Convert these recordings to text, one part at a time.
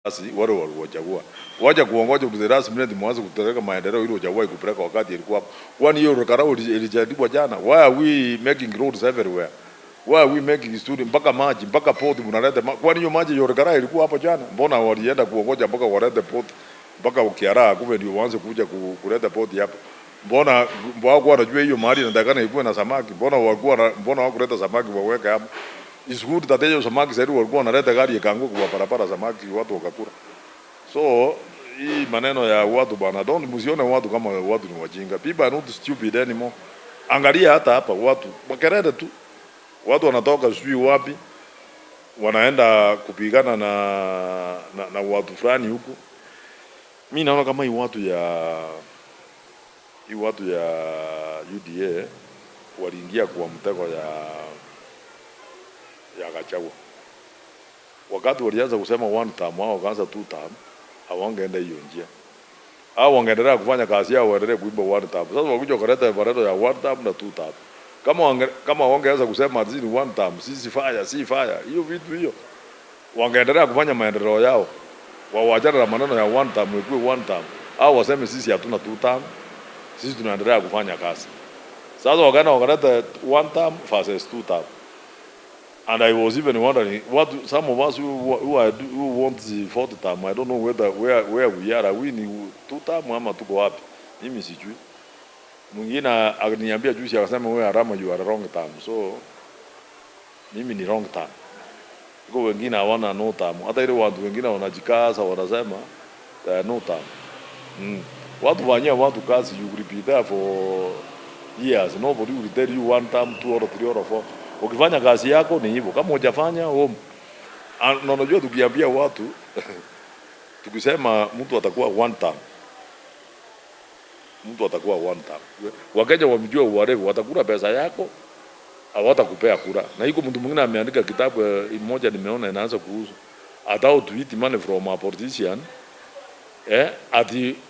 Basi wale waliwachagua. Wacha kuongoja last minute mwanzo kutereka maendeleo ili uchague kupeleka wakati ilikuwa hapo. Kwani hiyo Ol Kalou ilijadiliwa jana. Why are we making roads everywhere? Why are we making student mpaka maji mpaka port mnaleta? Kwani hiyo maji ya Ol Kalou ilikuwa hapo jana? Mbona walienda kuongoja mpaka walete port mpaka ukiara kumbe ndio waanze kuja kuleta port hapo? Mbona wao wanajua hiyo mahali inatakana ikuwe na samaki? Mbona hawakuleta samaki waweke hapo? It's good that hiyo samaki sasa walikuwa wanaleta gari ikaanguka kwa barabara samaki watu wakakula. So hii maneno ya watu bana, don't msione watu kama watu ni wajinga. People are not stupid anymore. Angalia hata hapa watu makerere tu. Watu wanatoka sijui wapi wanaenda kupigana na watu fulani huko. Mimi naona kama hii watu ya UDA waliingia kwa mtego ya Gachagua. Wakati walianza kusema one term wao wakaanza two term, hawangeenda hiyo njia. Hao wangeendelea kufanya kazi yao, waendelee kuimba one term. Sasa wakuja kuleta barabara ya one term na two term. Kama wangeanza kusema hizi ni one term, si fire, hiyo vitu hiyo. Wangeendelea kufanya maendeleo yao. Waachane na maneno ya one term, ikuwe one term. Au waseme sisi hatuna two term. Sisi tunaendelea kufanya kazi. Sasa wakaleta one term versus two term. And I was even wondering some of us who want the fourth term, I don't know where we are we ni two term ama tuko wapi. Mimi sijui. Mwingine akaniambia juzi akasema wewe Arama you are wrong term. So mimi ni wrong term. Kwa wengine hawana no term. Hata ile watu wengine wanajikaza wanasema no term. Watu watu kazi you will be there for years. Nobody will tell you one term, two or three or four. Ukifanya kazi yako ni hivyo. Kama hujafanya na unajua tukiambia watu tukisema mtu atakuwa one term. Mtu atakuwa one term. Wakenya wamjua uwarevu watakula pesa yako hawatakupea kura. Na hiko mtu mwingine ameandika kitabu mmoja nimeona inaanza kuhusu how to eat money from a politician.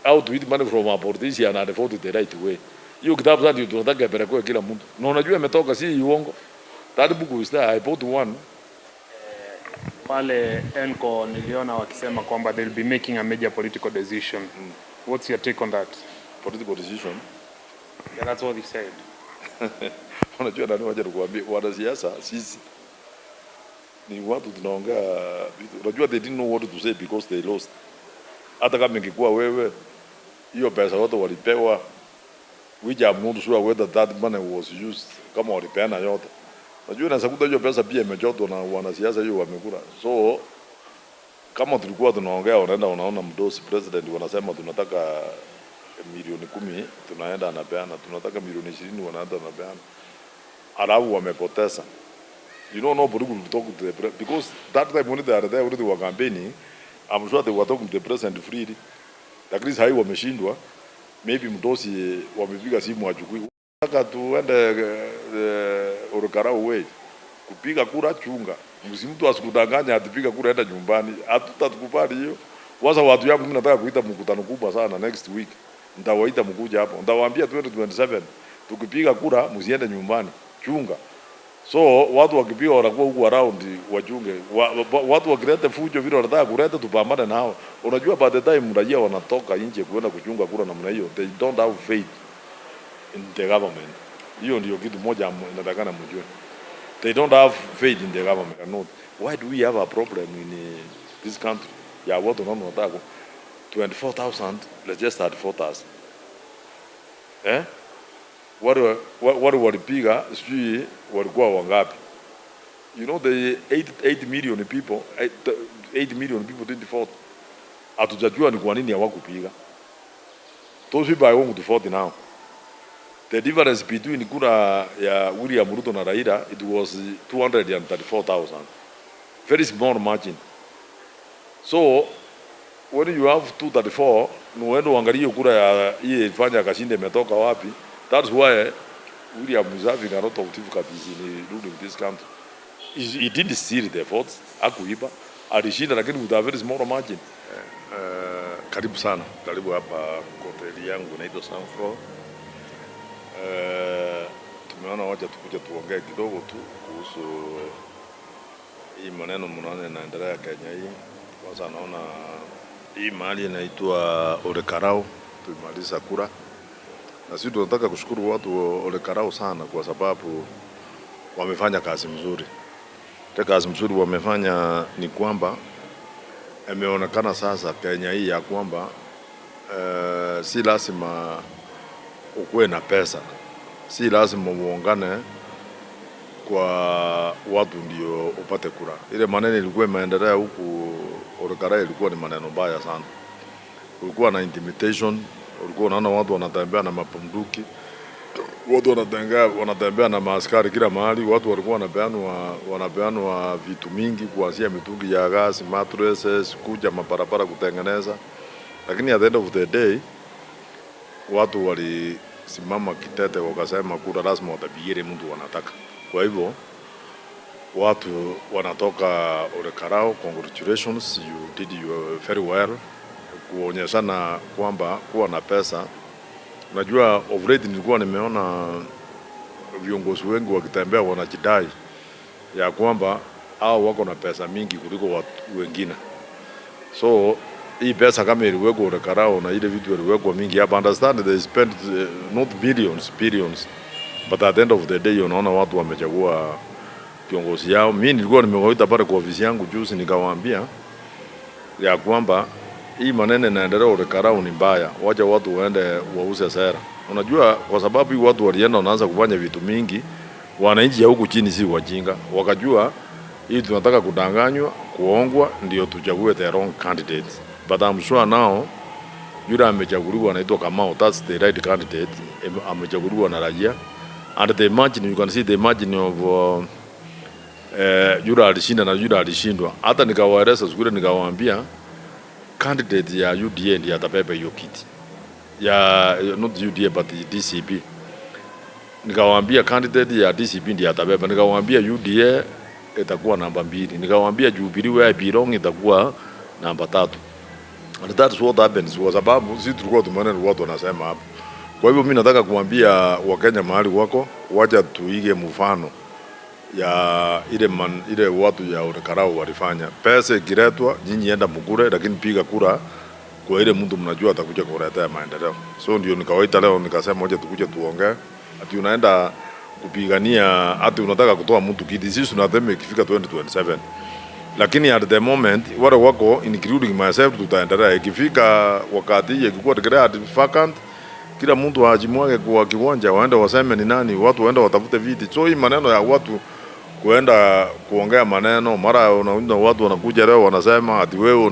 How to eat money from a politician and vote the right way. Hiyo kitabu sasa ndio tunataka ipelekwe kila mtu. Na unajua imetoka si uongo. That book is there. I bought one. Pale Enco niliona wakisema kwamba they'll be making a major political decision. What's your take on that? Political decision? Yeah, that's what he said. Unajua nani waje kuambia wanasiasa sisi ni watu tunaongea unajua they didn't know what to say because they lost. Hata kama ingekuwa wewe hiyo pesa wote walipewa which I'm not sure whether that money was used kama walipeana yote. Najua na sakuta hiyo pesa pia imechotwa na wanasiasa hiyo wamekula. So kama tulikuwa tunaongea unaona mdosi president wanasema tunataka milioni 10 tunaenda anapeana, tunataka milioni 20 wanaenda anapeana. Alafu wamepoteza. You know nobody will talk to the president because that time when they are there already were campaigning, I'm sure they were talking to the president freely. Lakini hai wameshindwa. Maybe mdosi wamepiga simu achukue. Nataka tuende Ol Kalou way kupiga kura chunga. Mtu asikudanganya atipiga kura enda nyumbani. Hatutakubali hiyo. Waza watu yangu mimi nataka kuita mkutano kubwa sana next week. Nitawaita mkuja hapo. Nitawaambia 2027 tukipiga kura msiende nyumbani. Chunga. So watu wakipiga wanakuwa huko around wachunge. Watu wakileta fujo vile wanataka kuleta tupambane nao. Unajua by the time raia wanatoka nje kuenda kuchunga kura namna hiyo, they don't have faith in the government. Hiyo ndio kitu moja inatakana mjue. They don't have faith in the government. No. Why do we have a problem in this country? Ya watu wanataka 24,000, let's just start 4,000. Wale walipiga sijui walikuwa wangapi? You know the 8 million people 8 million people didn't vote. Hatujajua ni kwa nini hawakupiga. Those people are going to vote now. The difference between kura ya William Ruto na Raila, it was 234,000. Very small margin. So when you have 234, unaenda uangalie kura ya hii ifanya kashinde imetoka wapi. That's why William is having a lot of difficulties in ruling this country. He didn't steal the votes, hakuiba. Alishinda lakini with a very small margin. Karibu sana. Karibu hapa hoteli yangu inaitwa Sanford. Tumeona wacha tukuje tuongee kidogo tu kuhusu hii maneno mnaona inaendelea Kenya hii. Kwanza naona hii mahali inaitwa Ol Kalou tumaliza kura, na sisi tunataka kushukuru watu wa Ol Kalou sana kwa sababu wamefanya kazi mzuri. Kazi mzuri wamefanya ni kwamba imeonekana sasa Kenya hii ya kwamba si lazima ukuwe na pesa, si lazima muungane kwa watu ndio upate kura. Ile maneno ilikuwa imeendelea huku Ol Kalou ilikuwa ni maneno mbaya sana. Kulikuwa na intimidation, ulikuwa unaona watu wanatembea na mapumduki, watu wanatembea na maaskari kila mahali, watu walikuwa wanapeanwa vitu mingi kuanzia mitungi ya gas, mattresses, kuja mabarabara kutengeneza. Lakini at the end of the day watu walisimama kitete wakasema kura lazima watapigie mtu wanataka. Kwa hivyo watu wanatoka Ol Kalou, congratulations, you did very well kuonyeshana kwamba kuwa na pesa. Unajua of late nilikuwa nimeona viongozi wengi wakitembea wanajidai ya kwamba hao wako na pesa mingi kuliko watu wengine. So hii pesa kama iliwekwa Ol Kalou na ile vitu iliwekwa mingi hapa, understand they spend not billions, but at the end of the day unaona watu wamechagua kiongozi yao. Mimi nilikuwa nimewaita pale kwa ofisi yangu juzi nikawaambia ya kwamba hii maneno inaendelea Ol Kalou ni mbaya, wacha watu waende wauze sera. Unajua kwa sababu hii watu walienda wanaanza kufanya vitu mingi, wananchi ya huku chini si wajinga, wakajua hii tunataka kudanganywa, kuongwa ndio tuchague the wrong candidate. But I'm sure now yule amechaguliwa anaitwa Kamau, that's the right candidate, amechaguliwa na raia. And the margin, you can see the margin of yule alishinda na yule alishindwa. Hata nikawaeleza siku ile nikawaambia candidate ya UDA ndiye atabeba hiyo kiti. Ya not UDA but DCP. Nikawaambia candidate ya DCP ndiye atabeba. Nikawaambia UDA itakuwa namba 2. Nikawaambia Jubilee where I belong itakuwa namba 3. And that's what happens kwa sababu sisi tulikuwa tumeona watu wanasema hapo. Kwa hivyo mimi nataka kuambia Wakenya mahali wako wacha tuige mfano ya ile watu ya Ol Kalou walifanya. Pesa ikiletwa nyinyi enda mkure, lakini piga kura kwa ile mtu mnajua atakuja kuletea maendeleo. So ndio nikawaita leo nikasema wacha tukuje tuongee. Ati unaenda kupigania ati unataka kutoa mtu kiti, sisi tunasema ikifika 2027. Lakini at the moment wale wako including myself tutaendelea. Ikifika wakati ikikuwa declared vacant, kila mtu ajimwage kwa kiwanja waende waseme ni nani, watu waende watafute viti. So hii maneno ya watu kuenda kuongea maneno mara unaona watu wanakuja leo wanasema ati wewe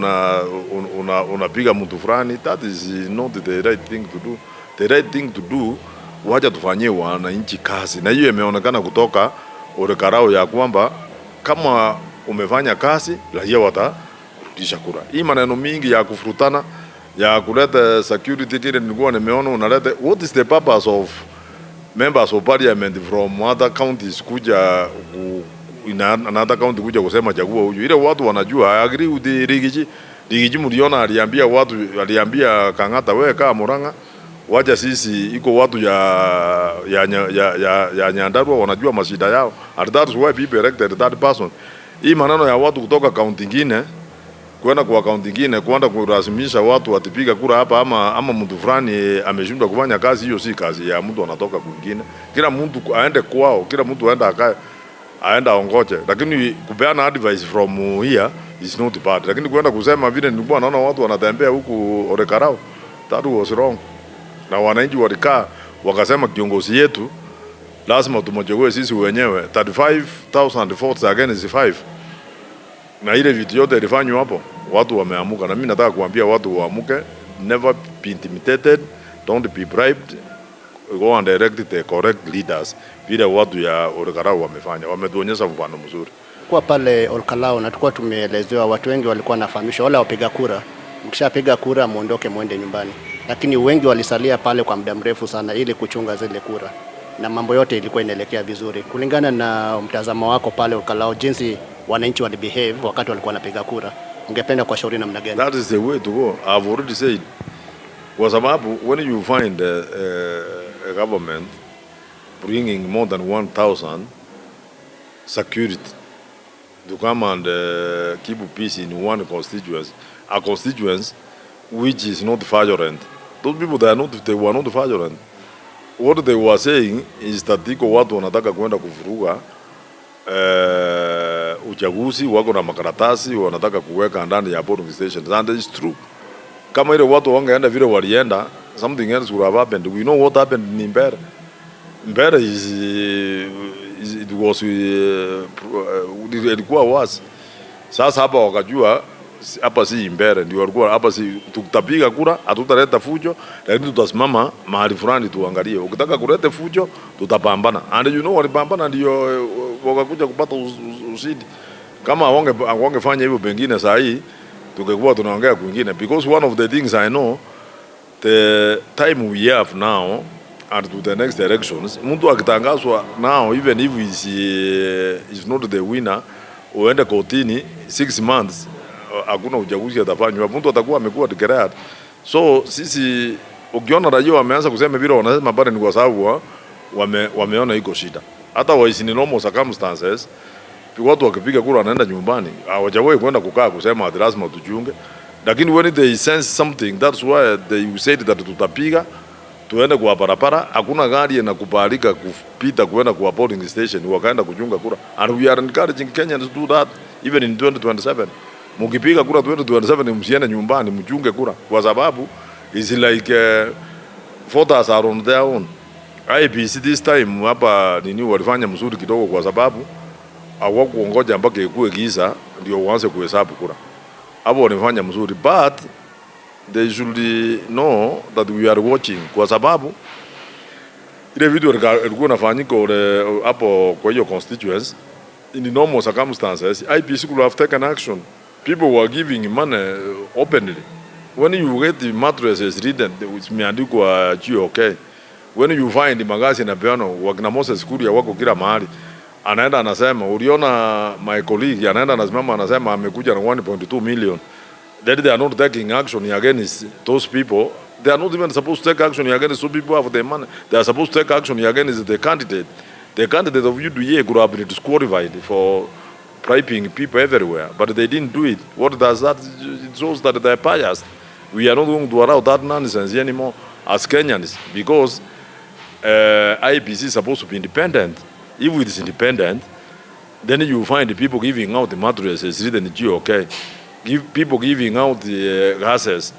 unapiga mtu fulani, that is not the right thing to do. The right thing to do, wacha tufanyie wananchi kazi, na hiyo imeonekana kutoka Ol Kalou ya kwamba kama umefanya kazi raia watarudisha kura. Hii maneno mingi ya kufurutana ya kuleta security kile nilikuwa nimeona unaleta, what is the purpose of members of parliament from other counties kuja in another county kuja kusema chagua huyu? Ile watu wanajua. I agree with the Rigiji mliona aliambia Kang'ata wewe kama Murang'a wacha sisi iko watu ya Nyandarua wanajua mashida yao, and that's why people elected that person. Hii maneno ya watu kutoka county nyingine kwenda kwa county nyingine kwenda kurasimisha watu watipiga kura hapa ama mtu fulani ameshindwa kufanya kazi, hiyo si kazi ya mtu anatoka kwingine. Kila mtu aende kwao, kila mtu aenda aongoje. Lakini kupeana advice from here is not bad. Lakini kwenda kusema vile nilikuwa naona watu wanatembea huku Ol Kalou, that was wrong. Na wananchi walikaa wakasema kiongozi yetu lazima tumojogoe sisi wenyewe. 35,000 votes against 5. Na ile vitu yote ilifanywa hapo, watu wameamuka. Na mimi nataka kuambia watu waamuke, never be intimidated, don't be bribed, go and elect the correct leaders. Vile watu ya Ol Kalou wamefanya, wametuonyesha mfano mzuri. Kwa pale Ol Kalou na tulikuwa tumeelezewa, watu wengi walikuwa nafahamishwa wala wapiga kura, mkishapiga kura muondoke muende nyumbani. Lakini wengi walisalia pale kwa muda mrefu sana ili kuchunga zile kura. Na mambo yote ilikuwa inaelekea vizuri. Kulingana na mtazamo wako pale Ol Kalou, jinsi wananchi walibehave wakati walikuwa wanapiga kura, ungependa kwa shauri namna gani? That is the way to go. I've already said. Kwa sababu when you find a government bringing more than 1,000 security to come and keep peace in one constituency, a constituency which is not violent. Those people they were not violent. What they were saying is that iko watu wanataka kwenda kuvuruga uchaguzi, wako na makaratasi wanataka kuweka ndani ya polling stations, and it's true. Kama ile watu wangeenda vile walienda, something else would have happened. We know what happened in Mbeere. Mbeere ilikuwa worse. Sasa hapa wakajua hapa si Mbeere, ndio walikuwa hapa si tutapiga kura, hatutaleta fujo, lakini tutasimama mahali fulani tuangalie. Ukitaka kuleta fujo, tutapambana. And you know walipambana ndio wakakuja kupata ushindi. Kama wangefanya hivyo pengine saa hii tungekuwa tunaongea kwingine, because one of the things I know, the time we have now and to the next elections, mtu akitangazwa now, even if is not the winner, uende kotini 6 months, hakuna uchaguzi atafanywa, mtu atakuwa amekuwa declared. So sisi ukiona raia wameanza kusema vile wanasema pale, ni kwa sababu wameona iko shida. Hata in normal circumstances watu wakipiga kura wanaenda nyumbani, hawajawahi kwenda kukaa kusema ati lazima tujiunge. Lakini when they sense something, that's why they said that tutapiga tuende kwa barabara, hakuna gari inakubalika kupita kwenda kwa polling station, wakaenda kujiunga kura. And we are encouraging Kenyans to do that even in 2027. Mkipiga kura 2027 msiende nyumbani, mjiunge kura, kwa sababu is like voters are on their own. IEBC this time hapa nini walifanya mzuri kidogo, kwa sababu hawakuongoja mpaka ikue giza ndio uanze kuhesabu kura. Hapo wanafanya mzuri, but they should know that we are watching, kwa sababu ile video ilikuwa inafanyika hapo kwa hiyo constituency. In normal circumstances, IEBC could have taken action. People were giving money openly. When you get the mattresses written, which imeandikwa GOK, when you find magazine na piano, wakina Moses Kuria wako kila mahali, anaenda anasema, uliona my colleague anaenda anasimama anasema amekuja na 1.2 million. That they are not taking action against those people. They are not even supposed to take action against those people who have the money. They are supposed to take action against the candidate. The candidate of UDA could have been disqualified for bribing people everywhere, but they didn't do it. What does that? It shows that they are biased. We are not going to allow that nonsense anymore as Kenyans, because IEBC is supposed to be independent. If it is independent, then you find the people giving out the mattresses written GOK, people giving out the gases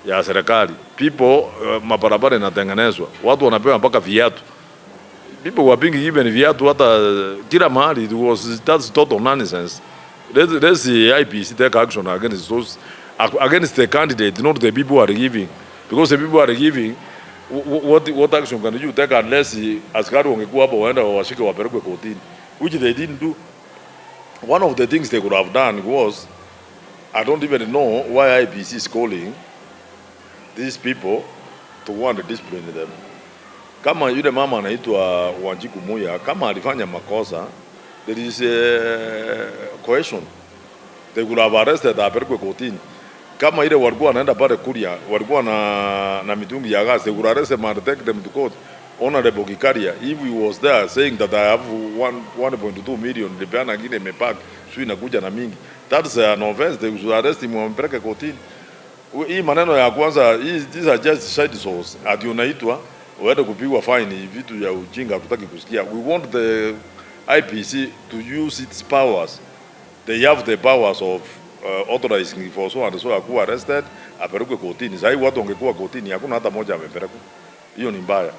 ya serikali, people mabarabara inatengenezwa, watu wanapewa mpaka viatu. People were being given viatu hata kila mahali. That's total nonsense. Let's see IEBC take action against those, against the candidate, not the people who are giving, because the people who are giving, what action can you take unless askari wangekuwa hapo waenda washike wapelekwe kotini, which they didn't do. One of the things they could have done was, I don't even know why IEBC is calling these people to want to discipline them. Kama yule mama anaitwa Wanjiku Muya, kama alifanya makosa, there is a coercion. They could have arrested apelekwe kotini. Kama ile walikuwa wanaenda pale Kuria, walikuwa na mitungi ya gas, they could arrest them and take them to court. Honorable Gikaria, if he was there saying that I have 1.2 million, nipeana ngine imepack, sio inakuja na mingi, that's an offense. They should arrest him and wampeleke kotini. Hii maneno ya kwanza, these are just side source. Ati unaitwa uende kupigwa fine, vitu ya ujinga tutaki kusikia. We want the IEBC to use its powers. They have the powers of authorizing for so and so akuwa arrested, apelekwe kotini. Sasa watu wangekuwa kotini, hakuna hata moja amepelekwa. Hiyo ni mbaya.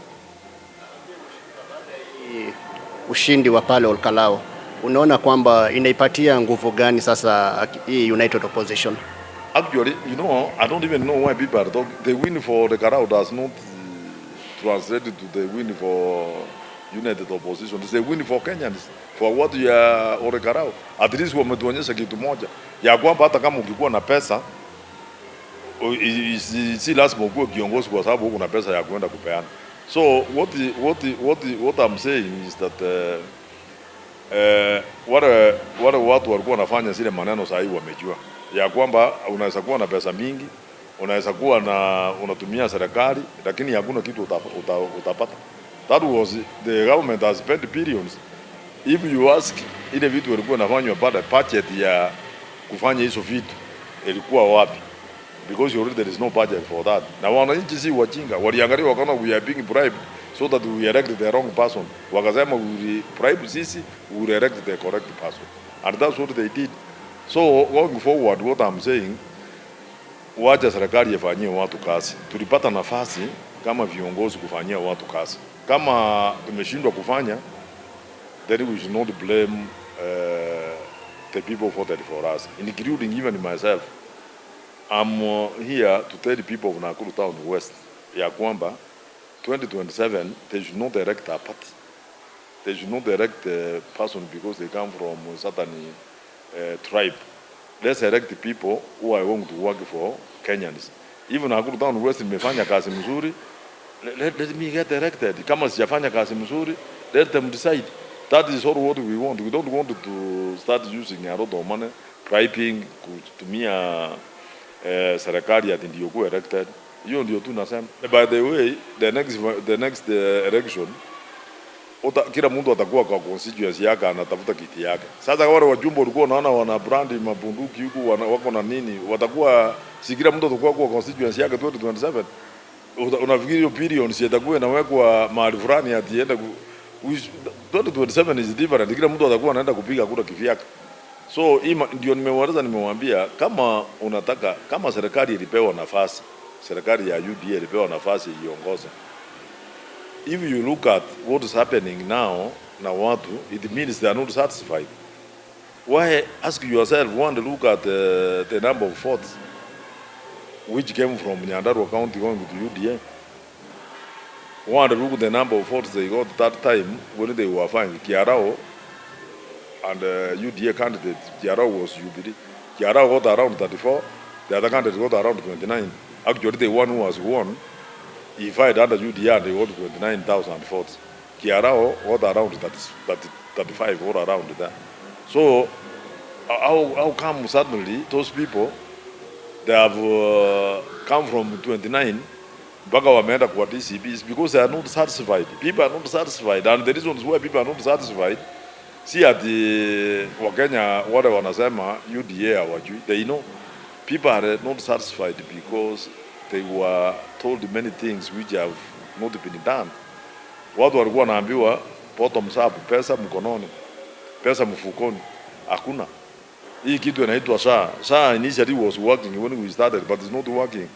Ushindi wa pale Ol Kalou, unaona kwamba inaipatia nguvu gani sasa hii United Opposition? Actually, you know, I don't even know why people are talking. The win for the Kalou does not translate to the win for United Opposition. It's a win for Kenyans, for what you are Ol Kalou. At least wametuonyesha kitu moja, ya kwamba hata kama ukikuwa na pesa, si lazima ukuwe kiongozi kwa sababu uko na pesa ya kwenda kupeana. So what I'm saying is that wale watu walikuwa wanafanya zile maneno sahi wamejua ya kwamba unaweza kuwa na pesa mingi, unaweza kuwa na unatumia serikali, lakini hakuna kitu utapata. That was the government has spent billions If you ask ile vitu walikuwa nafanywa pale, budget ya kufanya hizo vitu ilikuwa wapi? Because already there is no budget for that. Na wananchi si wajinga, waliangalia wakaona we are being bribed so that we elect the wrong person. Wakasema we bribe sisi, we elect the correct person. And that's what they did. So going forward, what I'm saying, wacha serikali ifanyie watu kazi. Tulipata nafasi kama viongozi kufanyia watu kazi. Kama tumeshindwa kufanya, then we should not blame the people voted for us, including even myself. I'm here to tell the people of Nakuru Town West ya kwamba 2027 they should not elect a party. They should not elect a person because they come from a certain tribe. Let's elect the people who are going to work for Kenyans. Even Nakuru Town West nimefanya kazi mzuri, let me get elected. Kama sijafanya kazi mzuri, let them decide. That is all what we want. We don't want to start using a lot of money, bribing, kutumia serikali ati ndio kuwa elected. Hiyo ndio tu nasema. By the way, the next election, kila mtu atakuwa kwa constituency yake anatafuta kiti yake. Sasa wale wajumbe walikuwa wanaona wana brandi mabunduki huku wako na nini, watakuwa si kila mtu atakuwa kwa constituency yake 2027. Unafikiri hiyo period si itakuwa inawekwa mahali fulani atienda 2027 is different. Kila mtu atakuwa anaenda kupiga kura kivyake. So ndio nimewambia kama unataka, kama serikali ilipewa nafasi, serikali ya UDA ilipewa nafasi iongoze. If you look at what is happening now na watu, it means they are not satisfied. Why, ask yourself, one, look at the number of votes which came from Nyandarua County going to UDA. One, look at the number of votes they got that time when they were fine. Kiarao and UDA candidate, Kiarao was UBD. Kiarao got around 34, the other candidate got around 29. Actually, the one who was won, he fight under UDA and they got 29,000 votes. Kiarao got around 35, all around that. So, how come suddenly those people, they have come from 29, mpaka wameenda kwa DCP, is because they are not satisfied. People are not satisfied, and the reasons why people are not satisfied, see ati Wakenya wale wanasema UDA hawajui, they know. People are not satisfied because they were told many things which have not been done. Watu walikuwa wanaambiwa bottoms up, pesa mkononi, pesa mfukoni, hakuna. Hii kitu inaitwa SHA. SHA initially was working when we started, but it's not working.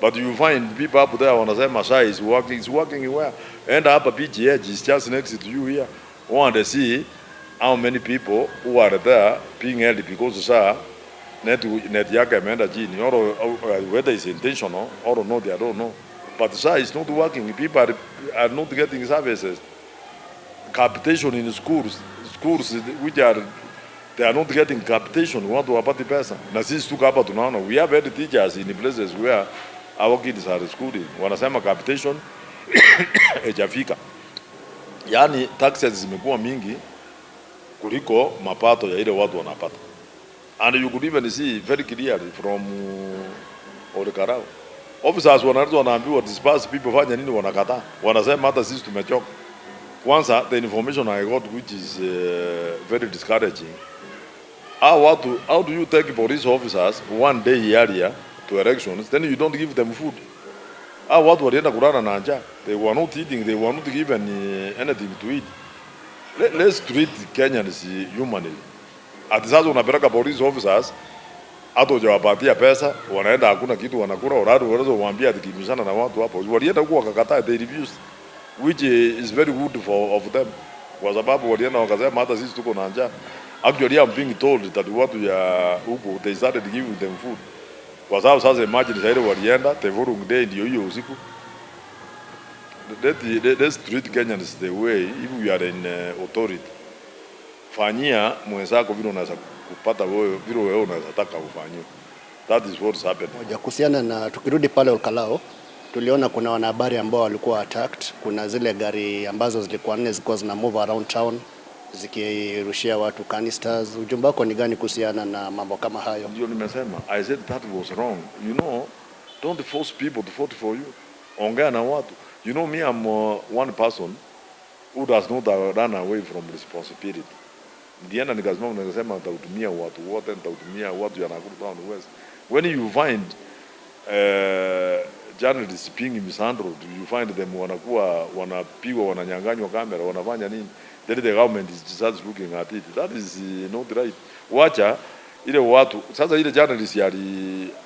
But you find people up there wanasema SHA is working. It's working where? And hapa PGH is just next to you here. Want to see how many people who are there being held because SHA net yake imeenda chini, or whether it's intentional or not, I don't know. But SHA is not working. People are not getting services. Capitation in schools which are, they are not getting capitation, watu wapati pesa. Na sisi tuko hapa tunaona, we have head teachers in places where our kids are schooling, wanasema capitation ejafika. Yani taxes zimekuwa mingi kuliko mapato ya ile watu wanapata. And you could even see very clearly from Ol Kalou. Officers wanaambiwa disperse people, fanya nini, wanakataa. Wanasema hata sisi tumechoka. Kwanza, the information I got which is very discouraging. How do you take police officers one day earlier to elections, then you don't give them food? Watu walienda kulala na njaa. They were not eating, they were not given anything to eat. Let's treat Kenyans humanly. Ati sasa unapeleka police officers, hata hujawapatia pesa, wanaenda hakuna kitu wanakula, wanaanza kuambia atikimbizana na watu hapo. Walienda huko wakakataa, they refused, which is very good of them. Kwa sababu walienda wakasema hata sisi tuko na njaa. Actually, I'm being told that watu ya huko, they started giving them food. Kwa sababu sasa imagine sasa ile walienda, the following day ndio hiyo usiku. Let's treat Kenyans the way, if we are in authority. Fanyia mwenzako vile unaweza kupata wewe, vile wewe unaweza taka ufanywe. That is what's happened. Moja kuhusiana na, tukirudi pale Ol Kalou, tuliona kuna wanahabari ambao walikuwa attacked. Kuna zile gari ambazo zilikuwa nne zilikuwa zina move around town zikirushia watu canisters. Ujumbe wako ni gani kuhusiana na mambo kama hayo? Ndio nimesema, I said that was wrong. You know, don't force people to vote for you. Ongea na watu. You know me, I'm one person who does not run away from responsibility. Ndienda nikasema nitahudumia watu wote, nitahudumia watu ya Nakuru Town West. When you find journalists being mishandled, you find them wanapigwa, wananyang'anywa kamera, wanafanya nini? Then the government is just looking at it. That is not right. Wacha ile watu sasa, ile journalist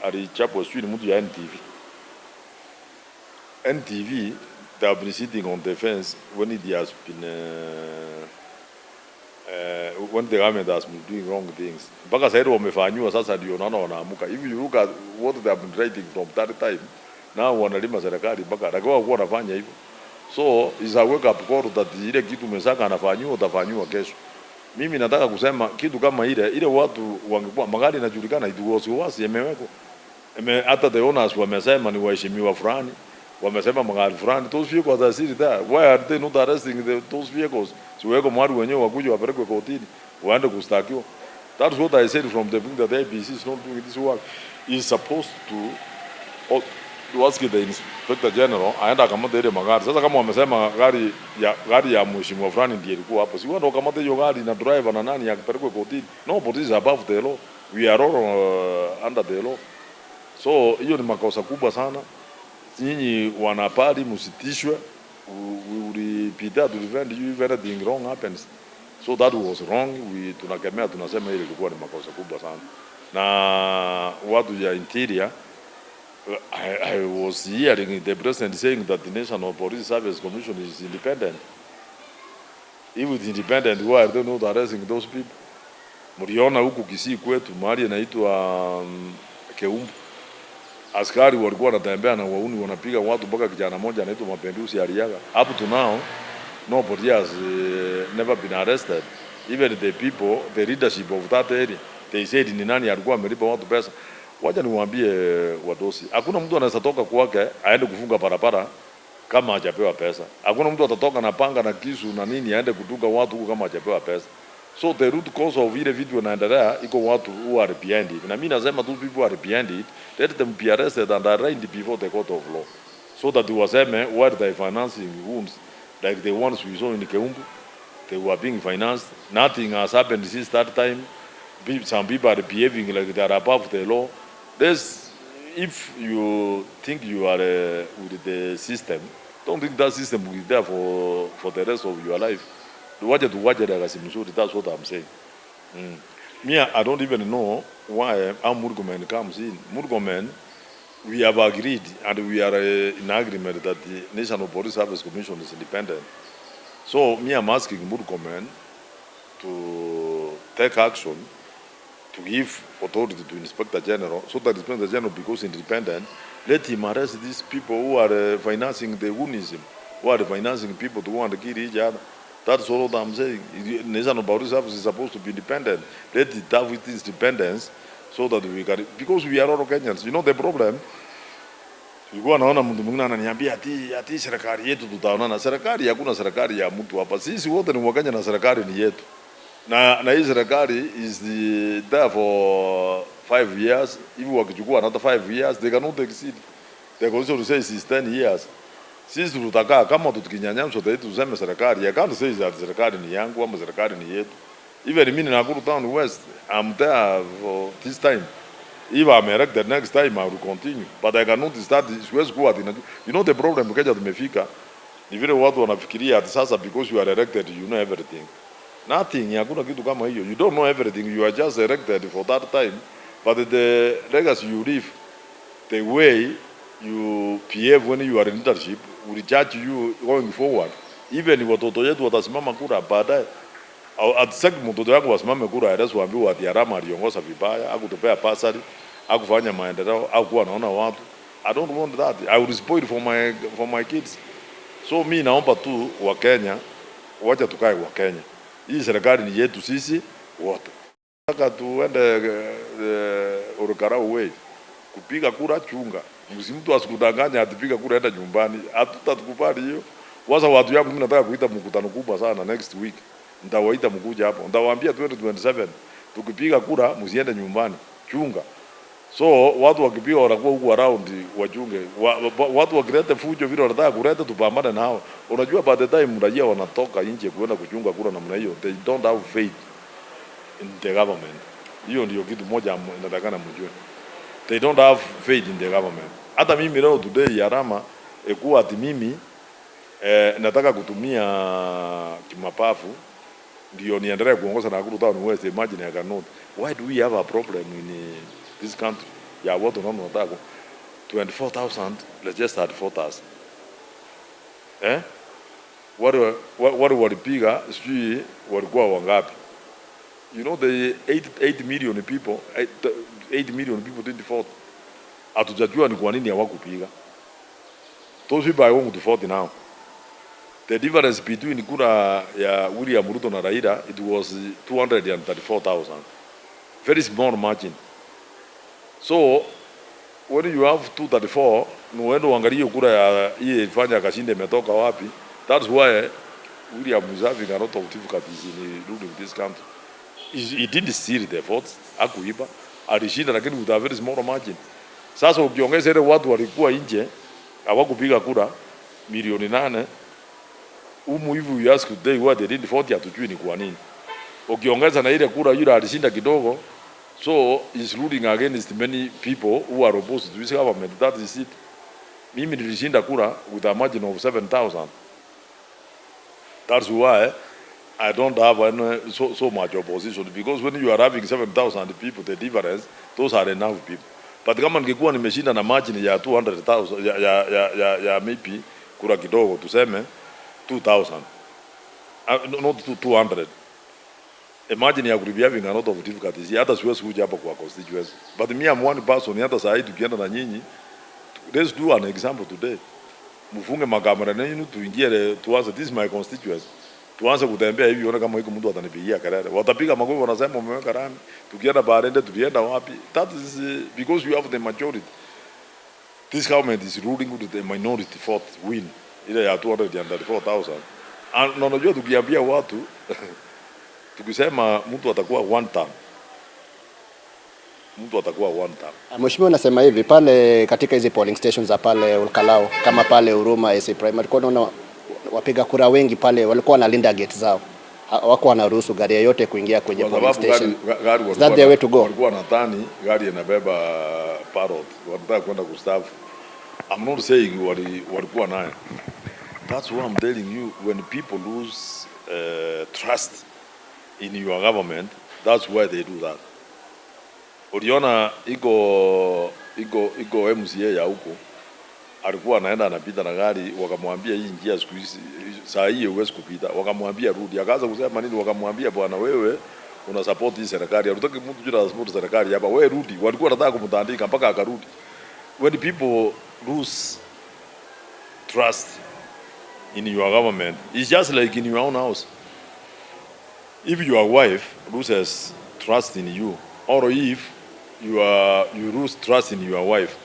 alichapwa sio ni mtu ya NTV. NTV, they have been sitting on the fence when it has been when the government has been doing wrong things. Mpaka sasa wamefanywa, sasa ndio naona wanaamuka. If you look at what they have been writing from that time, now wanalima serikali mpaka atakuwa kuwa anafanya hivyo. So is a wake up call that ile kitu mesaka anafanywa utafanywa kesho. Mimi nataka kusema kitu kama ile watu wangekuwa magari inajulikana, it was wasi imewekwa. Hata the owners wamesema ni waheshimiwa fulani, wamesema magari fulani, those vehicles are still there. Why are they not arresting those vehicles? Siweko mwari wenyewe wakuja wapelekwe kotini waende kustakiwa. That's what I said from the beginning, that the IEBC is not doing this work. Is supposed to ask the Inspector General aenda akamata ile magari. Sasa kama wamesema gari ya mheshimiwa fulani ndiye ilikuwa hapo, si wao ndio kamata hiyo gari na driver na nani akapelekwe kotini? No, but this is above the law. We are all under the law. So hiyo ni makosa kubwa sana. Nyinyi wanapari msitishwe. We will repeat that to prevent you if anything wrong happens. So that was wrong. Tunakemea, tunasema ile ilikuwa ni makosa kubwa sana. Na watu ya interior, I was hearing the president saying that the National Police Service Commission is independent. If it's independent, why are they not arresting those people? Mliona huku Kisii kwetu mahali inaitwa Keumbu, askari walikuwa wanatembea na wauni wanapiga watu mpaka kijana moja anaitwa Mapendusi aliaga. Up to now, nobody has never been arrested. Even the people, the leadership of that area, they said ni nani alikuwa amelipa watu pesa. Wacha niwaambie wadosi, hakuna mtu anaweza toka kwake aende kufunga barabara kama hajapewa pesa. Hakuna mtu atatoka na panga na kisu na nini aende kuduga watu huko kama hajapewa pesa. So the root cause of ile video inaendelea iko watu who are behind it. Na mimi nasema those people are behind it, let them be arrested and arraigned before the court of law. So that waseme where they financing wounds like the ones we saw in Keumbu, they were being financed. Nothing has happened since that time. Some people are behaving like they are above the law. If you think you are with the system, don't think that system will be there for the rest of your life. That's what I'm saying. Me, I don't even know why Murgomen comes in. Murgomen, we have agreed and we are in agreement that the National Police Service Commission is independent. So me, I'm asking Murgomen to take action to give authority to Inspector General, so that Inspector General becomes independent. Let him arrest these people who are financing the Unism, who are financing people to want to kill each other. That's all that I'm saying. National Police Service is supposed to be independent. Let it have its independence so that we can, because we are all Kenyans. You know the problem? Nilikuwa naona mtu mwingine ananiambia ati serikali yetu tutaonana. Serikali hakuna serikali ya mtu hapa. Sisi wote ni Wakenya na serikali ni yetu. Na hii serikali is there for 5 years. If wakichukua another 5 years, they cannot exceed. The constitution says is 10 years. Sisi tutakaa kama tukinyanyamswa tuseme serikali. I can't say that serikali ni yangu ama serikali ni yetu. Even mimi na Nakuru Town West, I'm there for this time. If I'm elected next time, I will continue. But I cannot start siwezi kuwa ati. You know the problem Kenya tumefika. Ni vile watu wanafikiria ati sasa because you are elected you know everything. Nothing, hakuna kitu kama hiyo. You don't know everything. You are just elected for that time. But the legacy you leave, the way you behave when you are in leadership will judge you going forward. Even watoto yetu watasimama kura baadaye. Atisaki mtoto yako wasimame kura aelezo waambiwa ati Arama aliongoza vibaya, hakutupea pasari, hakufanya maendeleo, hakuwa anaona watu. I don't want that. I will spoil for my kids. So mi naomba tu wa Kenya, wacha tukae wa Kenya. Hii serikali ni yetu sisi wote. Nataka tuende Ol Kalou way. Kupiga kura chunga. Mtu asikudanganya atipiga kura enda nyumbani. Hatutakubali hiyo. Waza watu yangu mimi nataka kuita mkutano kubwa sana next week. Nitawaita mkuja hapo. Nitawaambia 2027 tukipiga kura msiende nyumbani. Chunga. So watu wakipiga wanakuwa huku around wachunge. Watu wakileta fujo vile wanataka kuleta tupambane nao. Unajua by the time raia wanatoka nje kuenda kuchunga kura namna hiyo, they don't have faith in the government. Hiyo ndio kitu moja inatakana mjue. They don't have faith in the government. Hata mimi leo today Arama ekuwa ati mimi nataka kutumia kimapafu ndio niendelee kuongoza Nakuru Town West. Imagine I cannot. Why do we have a problem in this country? Ya watu wanaona nataka 24,000, let's just start 4,000. Wale walipiga sijui walikuwa wangapi? You know the 8 million people, 8 million people 24. Hatujajua ni kwa nini hawakupiga. Those people are going to vote now. The difference between kura ya William Ruto na Raila, it was 234,000. Very small margin. So when you have 234, nuendo angalie kura ya hii ifanya kashinde imetoka wapi. That's why William is having a lot of difficulties in ruling this country. He didn't steal the votes, hakuiba. Alishinda lakini with a very small margin. Sasa ukiongeza ile watu walikuwa nje hawakupiga kura milioni 8, hivi you ask today why they didn't vote, hatujui ni kwa nini. Ukiongeza na ile kura yule alishinda kidogo, so is ruling against many people who are opposed to this government. That is it. Mimi nilishinda kura with a margin of 7,000. That's why I don't have so much opposition, because when you are having 7,000 people, the difference, those are enough people. But kama ningekuwa nimeshinda na margin ya 200,000 ya maybe kura kidogo tuseme 2,000, not 200. Imagine you could be having a lot of difficulties. Hata siwezi kuja hapa kwa constituency. But me I'm one person, hata saa hii tukienda na nyinyi, let's do an example today. Mfunge makamera na nyinyi tuingie tuanze, this is my constituency. Tuanze kutembea hivi uone kama iko mtu atanipigia kelele. Watapiga magogo wanasema umeweka rami. Tukienda baadaye tulienda wapi? That is because you have the majority. This government is ruling with the minority vote win. Ile ya 234,000. Na unajua tukiambia watu tukisema mtu atakuwa one term. Mtu atakuwa one term. Mheshimiwa, nasema hivi pale katika hizi polling stations za pale Ol Kalou kama pale Huruma AC Primary, kwa naona wapiga kura wengi pale walikuwa wanalinda gate zao. Wako wanaruhusu gari yote kuingia kwenye polling station. Is that the way to go? Walikuwa nadhani gari inabeba parrot. Wanataka kwenda kustafu. I'm not saying walikuwa naye. That's what I'm telling you, when people lose trust in your government, that's why they do that. Uliona iko MCA ya huko alikuwa anaenda anapita na gari, wakamwambia hii njia siku hizi saa hii huwezi kupita, wakamwambia rudi. Akaanza kusema nini? Wakamwambia bwana, wewe una support hii serikali, unataka mtu jira support serikali hapa, wewe rudi. Walikuwa wanataka kumtandika mpaka akarudi. When people lose trust in your government, it's just like in your own house. If your wife loses trust in you, or if you lose trust in your wife,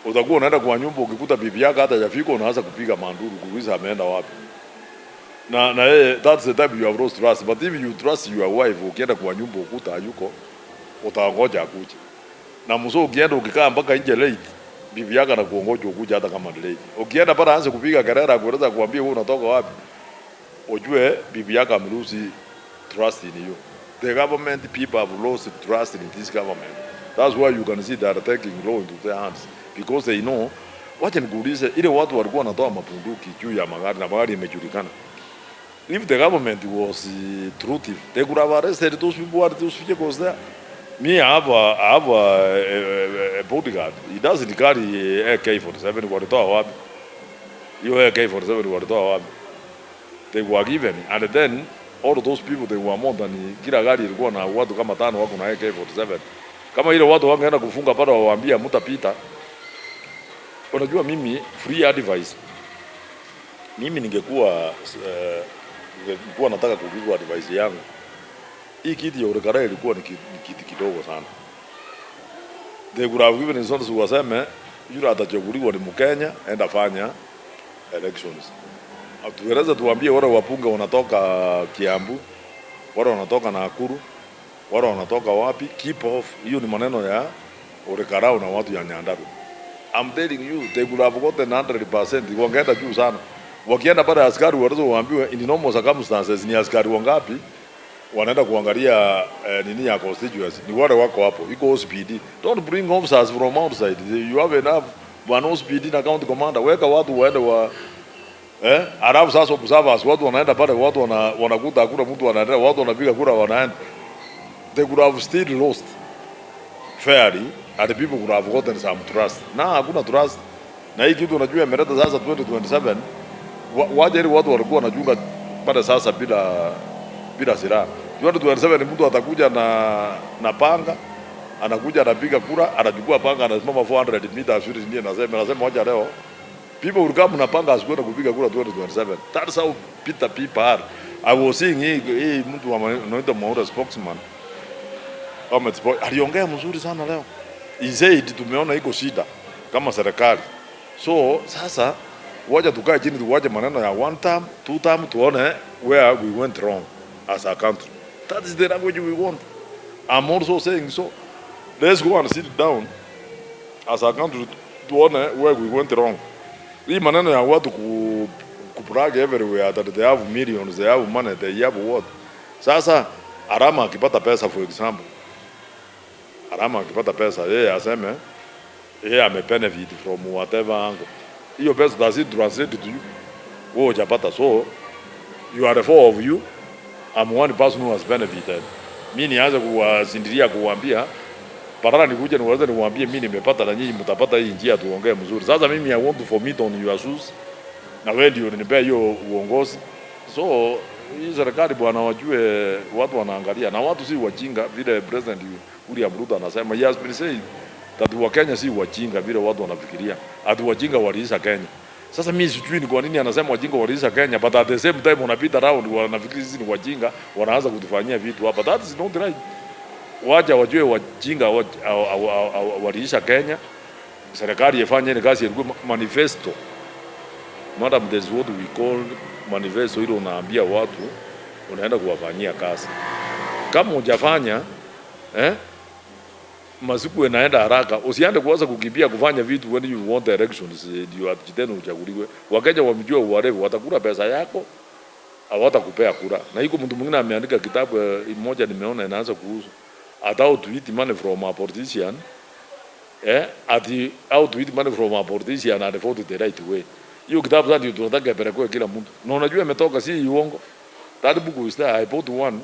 utakuwa unaenda kwa nyumba ukikuta bibi yako hata hajafika, unaanza kupiga manduru kuuliza ameenda wapi. Na that's the time you have lost trust. But if you trust your wife, ukienda kwa nyumba ukuta hayuko, utangoja akuje. Na mso ukienda ukikaa mpaka nje late, bibi yako anakuongoja ukuje hata kama ni late. Ukienda para aanze kupiga kelele kueleza kuambia wewe unatoka wapi, ujue bibi yako amelusi trust in you. The government people have lost trust in this government. That's why you can see they are taking law into their hands, because they know. Wacha nikuulize, ile watu walikuwa wanatoa mapunduki juu ya magari na magari imejulikana. If the government was truthful, they could have arrested those people at those vehicles there. Me, I have a bodyguard. He doesn't carry AK-47. Walitoa wapi? Hiyo AK-47 walitoa wapi? They were given, and then all of those people, they were more than, kila gari ilikuwa na watu kama 5 wako na AK-47. Kama ile watu wangeenda kufunga pale wawaambia mtapita. Unajua mimi free advice. Mimi ningekuwa nataka kugivu advice yangu. Hii kiti ya Ol Kalou ilikuwa ni kiti kidogo sana. They could have given instance waseme yule atachaguliwa ni Mkenya, enda fanya elections. Atueleza tuambie wale wapunga wanatoka Kiambu, wale wanatoka Nakuru, wala wanatoka wapi, keep off. Hiyo ni maneno ya Ol Kalou na watu ya Nyandarua. I'm telling you, they would have gotten 100%. Wangeenda juu sana. Wakienda pale askari walizo waambiwe in normal circumstances ni askari wangapi wanaenda kuangalia nini ya constituency. Ni wale wako hapo. Iko OSPD. Don't bring officers from outside. You have enough one OSPD na county commander. Weka watu waende wa alafu sasa observers watu wanaenda pale, watu wanakuta hakuna mtu anaendelea, watu wanapiga kura wanaenda. They could have still lost fairly and the people could have gotten some trust. Na hakuna trust. Na hii kitu unajua imeleta sasa 2027 waje ile watu walikuwa wanachunga pale sasa bila silaha. 2027 mtu atakuja na panga, anakuja anapiga kura, anachukua panga, anasimama 400 meters shule ndio nasema wacha leo people will come na panga asikwenda kupiga kura 2027. That's how Peter people are. I was seeing hii mtu anaitwa Maura spokesman aliongea mzuri sana leo. He said tumeona iko shida kama serikali. So sasa wacha tukae chini tuwache maneno ya one term, two term, tuone where we went wrong as a country. That is the language we want. I'm also saying so. Let's go and sit down as a country tuone where we went wrong. Hii maneno ya watu kubrag everywhere that they have millions, they have money, they have what. Sasa Arama akipata pesa for example. Arama akipata pesa yeye aseme yeye amebenefit from whatever angle. Hiyo pesa does it translate to you? Wewe hujapata, so you are the four of you. I'm one person who has benefited. Mimi nianze kuwazindilia kuwaambia badala nikuje niwaambie mimi nimepata na nyinyi mtapata hii njia tuongee mzuri. Sasa mimi I want to vomit on your shoes. Na wewe ndio unanipea hiyo uongozi. So hii serikali bwana wajue watu wanaangalia na watu si wajinga vile President William Ruto anasema. He has been saying that Wakenya si wajinga vile watu wanafikiria. Ati wajinga waliisha Kenya. Sasa mimi sijui ni kwa nini anasema wajinga waliisha Kenya, but at the same time wanapita round wanafikiri sisi ni wajinga, wanaanza kutufanyia vitu hapa. That is not right. Wacha wajue wajinga waliisha Kenya. Serikali ifanye ile kazi ilikuwa manifesto. Madam, there's what we call manifesto, ile unaambia watu unaenda kuwafanyia kazi. Kama hujafanya masiku yanaenda haraka, usiende kuanza kukimbia kufanya vitu when you want elections ndio atitena uchaguliwe. Wakenya wamjua uwarevu, watakula pesa yako, hawatakupea kura. Na hiko mtu mwingine ameandika kitabu mmoja nimeona inaanza kuhusu how to eat money from a politician, how to eat money from a politician and vote the right way. Hiyo kitabu sasa ndio tunataka ipelekwe kila mtu. Na unajua imetoka si uongo. That book is there. I bought one.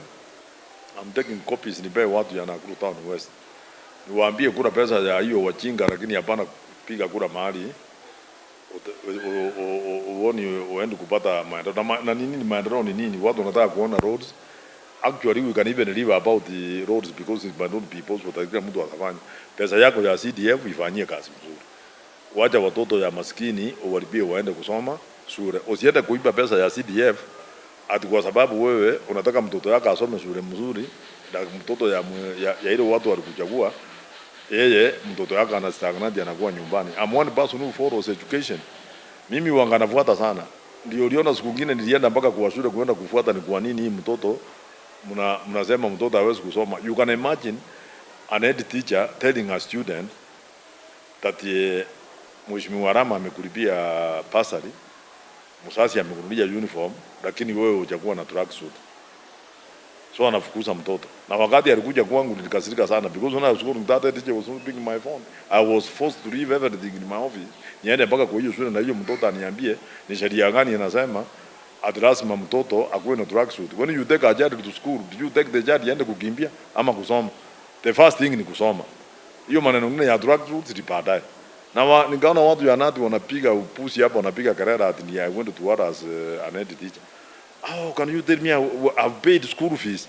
I'm taking copies nipe watu ya Nakuru Town West. Niwaambie kura pesa ya hiyo wachinga, lakini hapana kupiga kura mahali uone uende kupata maendeleo. Na nini maendeleo ni nini? Watu wanataka kuona roads. Actually we can even live about the roads because it might not be possible that mtu atafanya. Pesa yako ya CDF ifanyie kazi nzuri. Wacha watoto ya maskini uwalipie waende kusoma shule. Usiende kuiba pesa ya CDF ati kwa sababu wewe unataka mtoto yako asome shule mzuri na mtoto ya ile watu walikuchagua yeye mtoto yako anastagnant anakuwa nyumbani. I'm one person who follows education. Mimi wanga nafuata sana. Ndio uliona siku nyingine nilienda mpaka kwa shule kuenda kufuata ni kwa nini hii mtoto mnasema mtoto hawezi kusoma. You can imagine an head teacher telling a student that Mheshimiwa Arama amekulipia pasari, msasi amekulipia uniform, lakini wewe hujakuwa na tracksuit. So anafukuza mtoto. Na wakati alikuja kwangu nilikasirika sana because when I was going that teacher was not picking my phone. I was forced to leave everything in my office. Niende mpaka kwa hiyo shule na hiyo mtoto aniambie ni sheria gani inasema ati lazima mtoto akuwe na tracksuit. When you take a child to school, do you take the child yende kukimbia ama kusoma? The first thing ni kusoma. Hiyo maneno mengine ya tracksuit ni baadaye. Na nikaona watu ya nati wanapiga upusi hapa, wanapiga karera ati ni I went to work as an head teacher. How can you tell me I've paid school fees?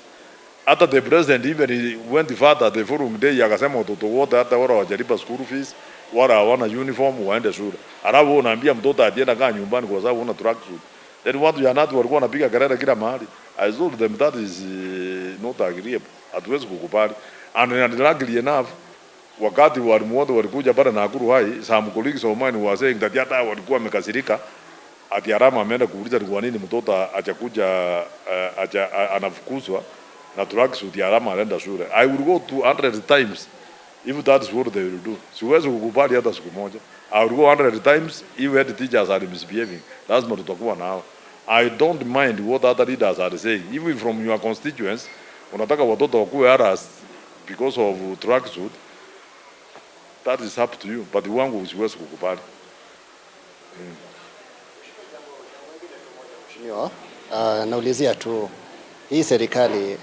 Hata the president even went further the following day akasema watoto wote hata wala wajalipa school fees wala hawana uniform waende shule. Alafu unaambia mtoto atienda kaa nyumbani kwa sababu una tracksuit. Then watu ya nati walikuwa wanapiga karera kila mahali. I told them that is not agreeable. Hatuwezi kukubali. And luckily enough wakati walimu wote walikuja pale Nakuru hai, some colleagues of mine were saying that hata walikuwa wamekasirika ati Arama ameenda kuuliza ni kwa nini mtoto achakuja anafukuzwa na tracksuit ya Arama anaenda shule. I will go 200 times if that is what they will do. Siwezi kukubali hata siku moja. I will go 100 times if head teachers are misbehaving. Lazima tutakuwa nao. I don't mind what other leaders are saying. Even from your constituents, unataka watoto wakuwe harassed because of tracksuit, that is up to you. But wangu siwezi kukubali. Naulizia tu hii serikali,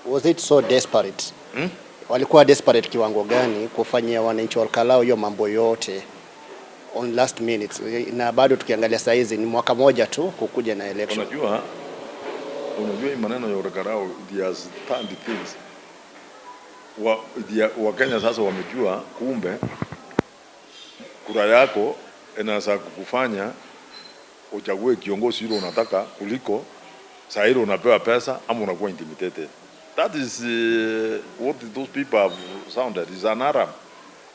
was it so desperate? Walikuwa desperate kiwango gani kufanyia wananchi wa Ol Kalou hiyo mambo yote on last minute, na bado tukiangalia saa hizi ni mwaka moja tu kukuja na election. Unajua hii maneno ya Ol Kalou, it has turned things. Wa Kenya sasa wamejua kumbe kura yako inaweza kukufanya uchague kiongozi yule unataka kuliko saa hilo unapewa pesa ama unakuwa intimidated. That is what those people have sounded. Is an Arama.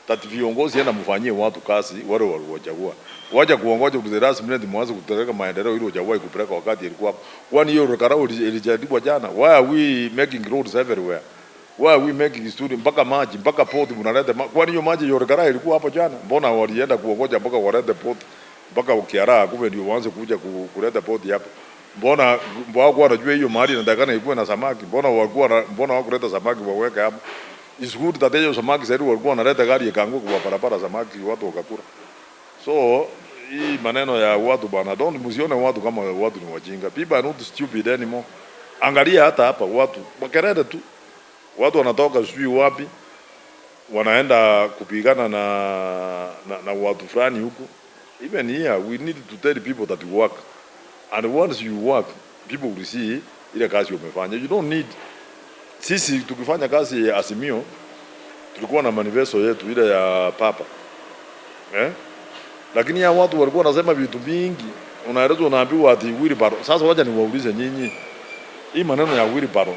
That viongozi yana mfanyie watu kazi wale waliowachagua. Wacha kuongoja kwa last minute mwanzo kutereka maendeleo ili uchague kupeleka wakati ilikuwa hapo. Kwani hiyo Ol Kalou ilijadiliwa jana. Why are we making roads everywhere? Why are we making student mpaka maji mpaka port mnaleta? Kwani hiyo maji ya Ol Kalou ilikuwa hapo jana? Mbona walienda kuongoja mpaka walete port mpaka ukiara kumbe ndio waanze kuja kuleta port hapo? Mbona wao wanajua hiyo mahali inatakana ikuwe na samaki? Mbona wao kuleta samaki waweke hapo? It's good that hiyo samaki sasa walikuwa wanaleta gari ikaanguka kwa barabara, samaki watu wakakula. So hii maneno ya watu bana, don't msione watu kama watu ni wajinga. People are not stupid anymore. Angalia hata hapa watu makerere tu, watu wanatoka sijui wapi wanaenda kupigana na watu fulani huku. Even here we need to tell people that you work, and once you work people will see ile kazi umefanya. You don't need. Sisi tukifanya kazi ya Azimio tulikuwa na manifesto yetu ile ya papa lakini ya watu walikuwa wanasema vitu vingi, unaelezwa unaambiwa ati wheelbarrow. Sasa wacha niwaulize nyinyi, hii maneno ya wheelbarrow,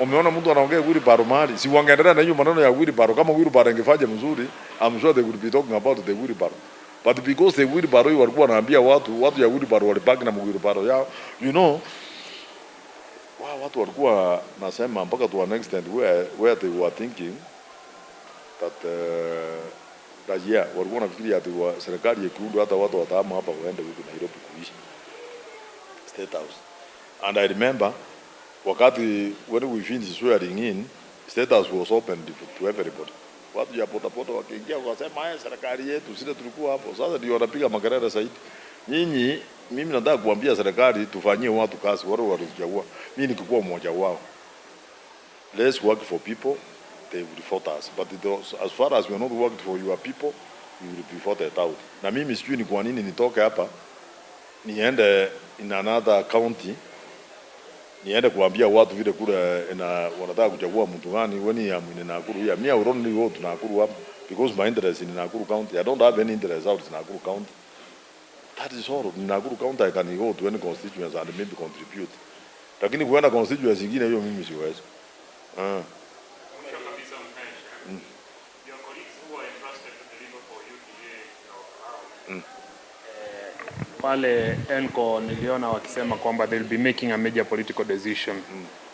umeona mtu anaongea wheelbarrow mahali, si wangeendelea na hiyo maneno ya wheelbarrow? Kama wheelbarrow ingefanya mzuri, I'm sure they would be talking about the wheelbarrow. But because the wheelbarrow walikuwa wanaambia watu ya wheelbarrow walibaki na wheelbarrow yao, you know, watu walikuwa nasema mpaka to an extent where they were thinking that walikuwa nafikiria ati serikali ikiundwa hata watu watahama hapa waende huko Nairobi kuishi State House. And I remember wakati when we finished swearing in, State House was open to everybody. Watu ya potapoto wakiingia wakasema serikali yetu, sisi tulikuwa hapo. Sasa ndio wanapiga makelele zaidi. Nyinyi, mimi nataka kuambia serikali tufanyie watu kazi wale walichagua. Mimi nikikuwa mmoja wao. Let's work for people, they will vote us. But as far as we are not working for your people, you will be voted out. Na mimi sijui ni kwa nini nitoke hapa niende in another county, niende kuambia watu vile kule wanataka kuchagua mtu gani when ya mwine Nakuru ya. Mimi uroni wote Nakuru hapa because my interest in Nakuru county. I don't have any interest out in Nakuru county. That is all. In Nakuru county I can go to any constituency and maybe contribute. Lakini kuenda constituency nyingine hiyo mimi siwezi. Pale Enco niliona wakisema kwamba they'll be making a major political decision.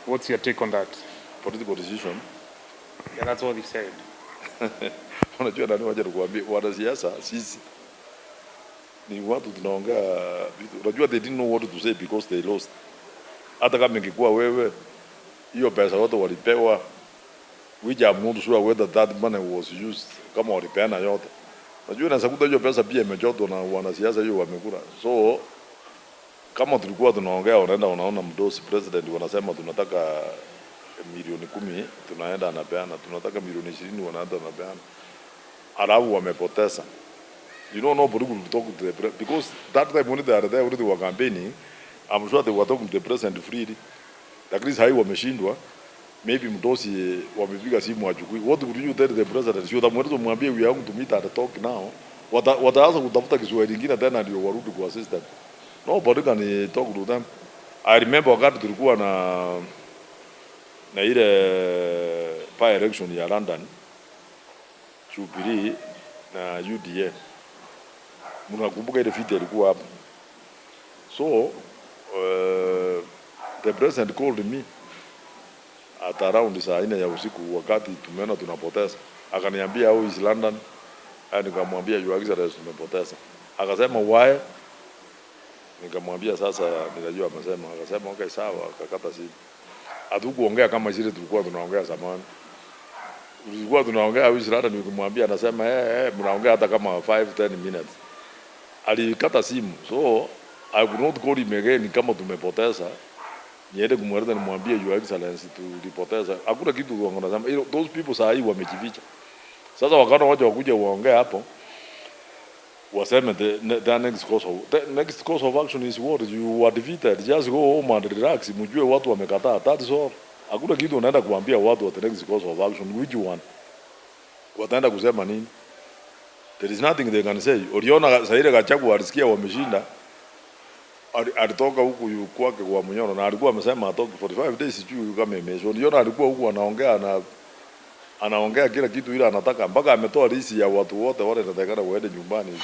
What's your take on that? Political decision? Yeah, that's what he said. Unajua nani waje kukuambia wanasiasa sisi ni watu tunaongea. Unajua they didn't know what to say because they lost. Hata kama ingekuwa wewe hiyo pesa wote walipewa, which I'm not sure whether that money was used kama walipeana yote. Unajua nasakuta hiyo pesa pia imechotwa na wanasiasa hiyo wamekula. So kama tulikuwa tunaongea unaona mdosi president wanasema tunataka milioni 10 tunaenda anapeana, tunataka milioni 20 wanaenda anapeana. Alafu wamepoteza. You don't know political to talk to the president because that time when they are there already were campaigning, I'm sure they were talking to the president freely. Lakini sasa wameshindwa. Maybe mdosi wamepiga simu achukui. What would you tell the president? Sio tamwerezo mwambie we are going to meet at the talk now. Wataanza kutafuta Kiswahili kingine tena ndio warudi kwa assistant. Nobody can talk to them. I remember wakati tulikuwa na ile by election ya London, Jubilee na UDA. Mnakumbuka ile vita ilikuwa hapa. So the president called me at around saa 4 ya usiku, wakati tumeona tunapoteza, akaniambia how is London, nikamwambia Your Excellency tumepoteza. Akasema why? Nikamwambia sasa ninajua amesema. Akasema okay sawa, akakata simu. Hatukuongea kama zile tulikuwa tunaongea zamani. Tulikuwa tunaongea how is London, nikimwambia anasema mnaongea hata kama 5-10 minutes. Alikata simu. So I could not call him again kama tumepoteza. Niende kumweleza nimwambie Your Excellency tulipoteza. Hakuna kitu wanasema. Those people saa hii wamejificha. Sasa wakati waje wakuja waongea hapo, waseme the next course of action is what? You were defeated. Just go home and relax. Mjue watu wamekataa. That's all. Hakuna kitu unaenda kuambia watu what the next course of action. Which one? Wataenda kusema nini? There is nothing they can say. Uliona Saire Gachagua alisikia wameshinda. Alitoka huku kwake kwa Munyoro na alikuwa amesema atoke 45 days sijui kama imesho. Uliona alikuwa huku anaongea kila kitu ile anataka, mpaka ametoa list ya watu wote wale wanatakana waende nyumbani.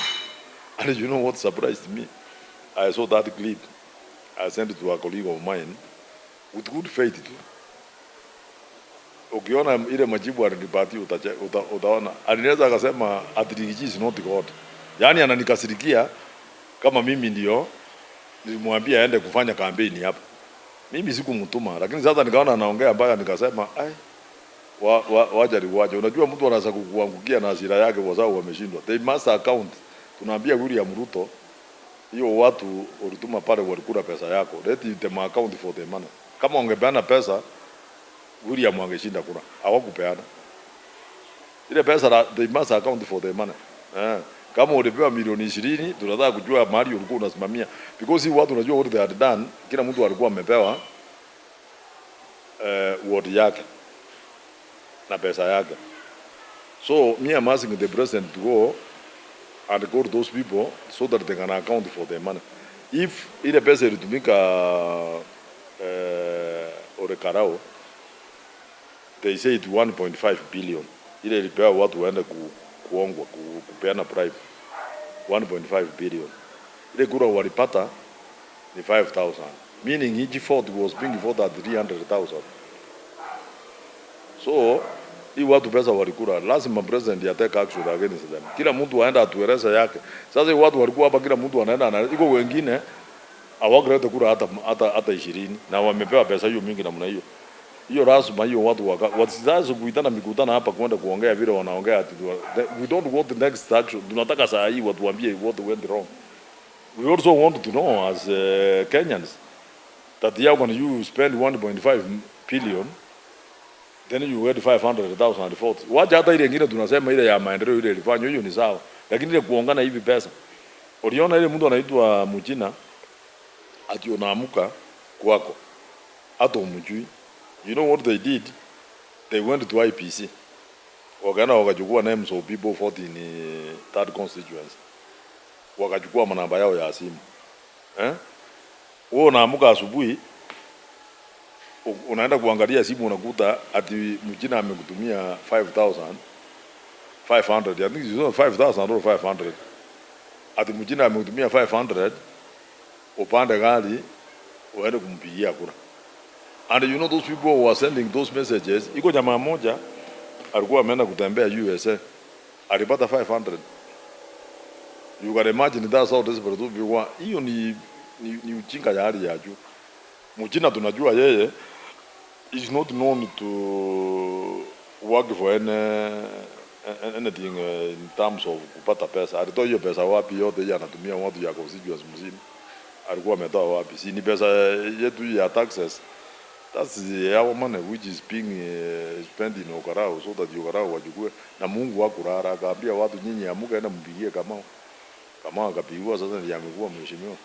And you know what surprised me? I saw that clip. I sent it to a colleague of mine with good faith too. Ukiona ile majibu alinipatia utaona alinaweza akasema atirikiji is not God. Yaani ananikasirikia kama mimi ndio nilimwambia aende kufanya kampeni hapa. Mimi sikumtuma, lakini sasa nikaona anaongea mpaka nikasema waje. Unajua mtu anaweza kukuangukia na hasira yake kwa sababu wameshindwa. They must account. Tunaambia William Ruto, hiyo watu ulituma pale walikula pesa yako. Let them account for the money. Kama ungepeana pesa, William angeshinda kura. Hawakupeana. Ile pesa they must account for the money. Kama ulipewa milioni 20, tunataka kujua mahali ulikuwa unasimamia. Because hii watu unajua what they had done, kila mtu alikuwa amepewa ward yake na pesa yake. So me I'm asking the president to go and call those people so that they can account for their money. If ile pesa ilitumika Ol Kalou, they say it 1.5 billion. Ile ilipewa watu waende kuongwa kupeana bribe 1.5 billion. Ile kura walipata ni 5,000. Meaning each vote was being voted at 300,000. So hii watu pesa walikula, lazima president ya take action against them. Kila mtu aenda atueleze yake. Sasa hii watu walikuwa hapa, kila mtu anaenda iko wengine hawakuleta kura hata 20 na wamepewa pesa hiyo mingi namna hiyo. Hiyo lazima hiyo watu wasizazo kuitana mikutano hapa kwenda kuongea vile wanaongea. We don't want the next action. Tunataka saa hii watu waambie what went wrong. We also want to know as Kenyans that when you spend 1.5 billion then you get 500,000 votes. Wacha hata ile nyingine tunasema ile ya maendeleo ile ilifanywa, hiyo ni sawa. Lakini ile kuongana hivi pesa. Uliona ile mtu anaitwa Mchina ati unaamuka kwako hata umjui. You know what they did? They went to IEBC. Wakaenda wakachukua names of people vote in third constituency. Wakachukua manamba yao ya simu. Wewe unaamuka asubuhi unaenda kuangalia simu unakuta ati Mchina amekutumia 5,500. I think it's 5,000 or 500. Ati Mchina amekutumia 500, upande gari uende kumpigia kura. And you know those people who are sending those messages, iko jamaa moja alikuwa ameenda kutembea USA, alipata 500. You can imagine that's how desperate those people were. Hiyo ni ujinga ya hali ya juu. Mchina tunajua yeye is not known to work for anything in terms of kupata pesa. Alitoa hiyo pesa wapi? Yote yeye anatumia watu ya constituency mzima. Alikuwa ametoa wapi? Si ni pesa yetu ya taxes. That's our money which is being spent in Ol Kalou so that Ol Kalou wajukue. Na Mungu wakurara akaambia watu nyinyi amuka enda mpigie kama akapigiwa. Sasa ndiye amekuwa mheshimiwa.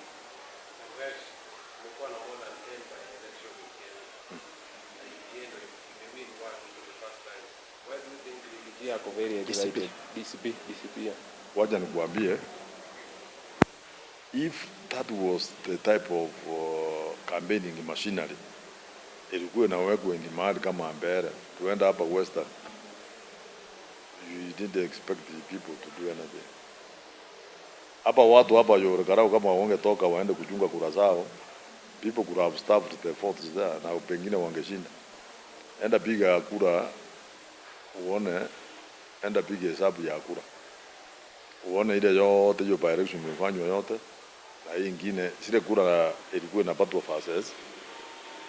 DCP. Wacha nikuambie, if that was the type of campaigning machinery, ilikuwa inawekwa ni mahali kama Mbere, tuenda hapa Western, you didn't expect the people to do anything. Hapa watu hapa Ol Kalou kama wangetoka waende kuchunga kura zao, people could have staffed the votes there na pengine wangeshinda. enda piga kura uone, enda piga hesabu ya kura uone ile yote hiyo by election imefanywa yote, na hii ingine zile kura ilikuwa inapatwa versus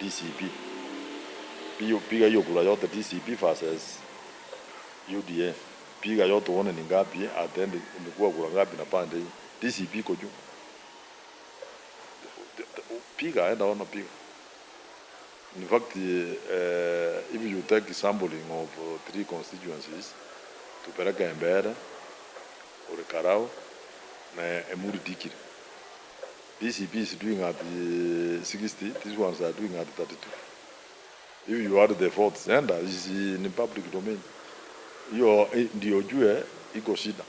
DCP. Piga hiyo kura yote DCP versus UDA, piga yote uone ni ngapi, atende imekuwa kura ngapi na pande hii DCP ko juu. Piga enda ona piga. In fact, if you take sampling of 3 constituencies, tupeleka Embere, Ol Kalou, na Emuri Dikir. DCP is doing at 60, these ones are doing at 32. If you add the votes, enda is in public domain. Hiyo ndio ujue iko shida.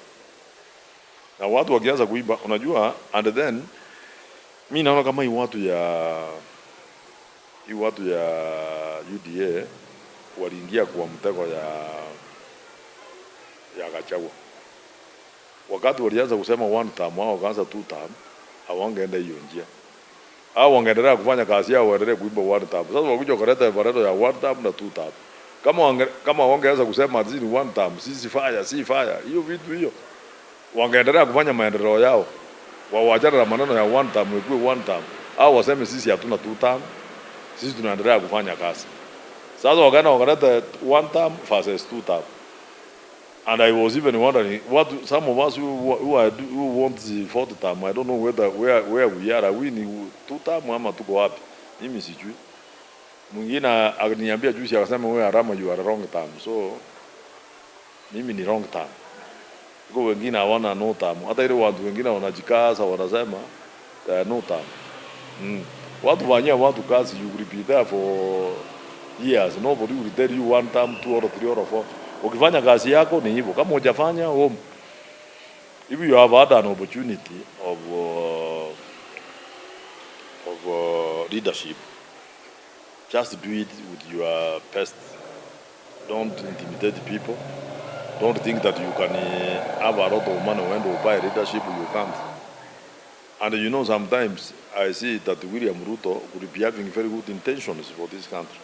Na watu wakianza kuiba, unajua, and then mimi naona kama hii watu ya UDA waliingia kwa mtego ya Gachagua. Wakati walianza kusema 1 term, wao wakaanza 2 term, hawangeenda hiyo njia. Hao wangeendelea kufanya kazi yao, waendelee kuiba 1 term. Sasa wakuja kuleta barado ya 1 term na 2 term. Kama wangeanza kusema hizi ni 1 term, si fire, hiyo vitu hiyo, wangeendelea kufanya maendeleo yao. Wawachana na maneno ya 1 term, ikuwe 1 term. Au waseme sisi hatuna 2 term, sisi tunaendelea kufanya kazi. Sasa wakaleta 1 term versus 2 term. And I was even wondering some of us who want the 4th term, I don't know where we are we ni 2 term ama tuko wapi? Mimi sijui. Mwingine akaniambia juzi akasema wewe Arama you are wrong term. So mimi ni wrong term. Kwa wengine hawana no term. Hata ile watu wengine wanajikaza wanasema no term. Watu wanyia watu kazi, you will be there for years. Nobody will tell you 1 term, 2 or 3 or 4. Ukifanya kazi yako ni hivyo. Kama hujafanya home, if you have had an opportunity of leadership, just do it with your best. Don't intimidate people. Don't think that you can have a lot of money when you buy leadership. You can't. And you know, sometimes I see that William Ruto could be having very good intentions for this country.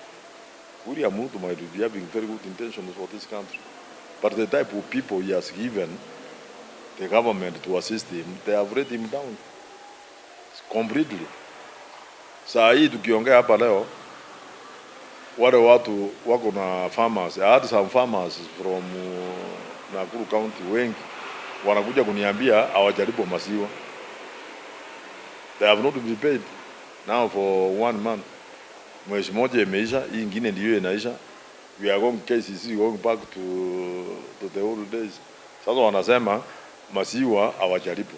William Ruto might be having very good intentions for this country. But the type of people he has given the government to assist him, they have let him down completely. Saa hii tukiongea hapa leo, wale watu wako na farmers, I had some farmers from Nakuru County wengi wanakuja kuniambia hawajalipo maziwa. They have not been paid now for 1 month. Mwezi moja imeisha, hii ingine ndio inaisha. We are going KCC going back to the old days. Sasa wanasema maziwa hawajalipo.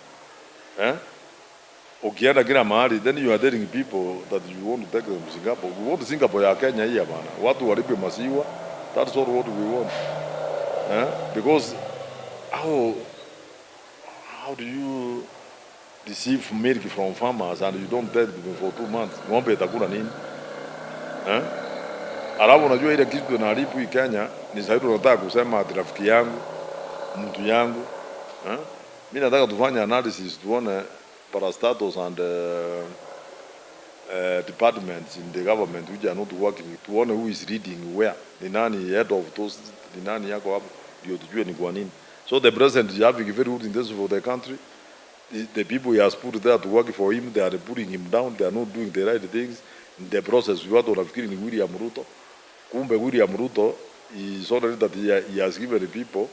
Ukienda kila mahali, then you are telling people that you want to take them to Singapore. We want Singapore ya Kenya hii bana. Watu walipe maziwa. That's all what we want. Because how do you receive milk from farmers and you don't tell them for 2 months? Ng'ombe itakula nini? Alafu unajua ile kitu tunalipu hii Kenya ni zaidi tunataka kusema ati rafiki yangu, mtu yangu. Mimi nataka tufanye analysis tuone parastatals and departments in the government which are not working, tuone who is leading where, ni nani head of those, ni nani yako hapo, ndio tujue ni kwa nini. So the president is having very good intentions for the country. The people he has put there to work for him, they are putting him down, they are not doing the right things. In the process, watu wanafikiri ni William Ruto. Kumbe William Ruto is already that he has given the people